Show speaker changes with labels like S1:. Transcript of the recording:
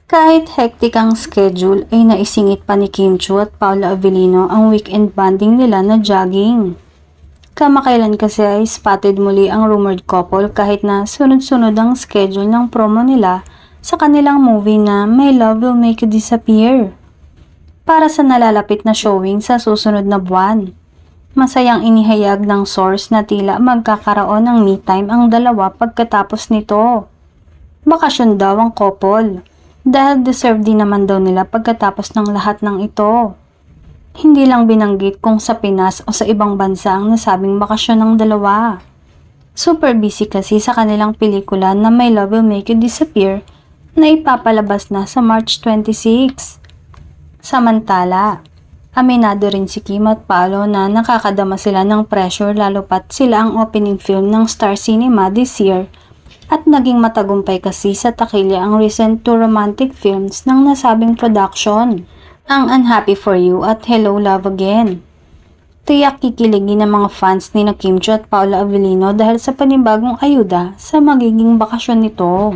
S1: Kahit hectic ang schedule ay naisingit pa ni Kim Chiu at Paula Avellino ang weekend bonding nila na jogging. Kamakailan kasi ay spotted muli ang rumored couple kahit na sunod-sunod ang schedule ng promo nila sa kanilang movie na My Love Will Make You Disappear. Para sa nalalapit na showing sa susunod na buwan. Masayang inihayag ng source na tila magkakaroon ng me time ang dalawa pagkatapos nito. Bakasyon daw ang couple. Dahil deserve din naman daw nila pagkatapos ng lahat ng ito. Hindi lang binanggit kung sa Pinas o sa ibang bansa ang nasabing bakasyon ng dalawa. Super busy kasi sa kanilang pelikula na My Love Will Make You Disappear na ipapalabas na sa March 26. Samantala, aminado rin si Kim at Paolo na nakakadama sila ng pressure lalo pat sila ang opening film ng Star Cinema this year. At naging matagumpay kasi sa takilya ang recent two romantic films ng nasabing production, ang Unhappy For You at Hello Love Again. Tiyak kikiligin ng mga fans ni Kim Chiu at Paula Avellino dahil sa panibagong ayuda sa magiging bakasyon nito.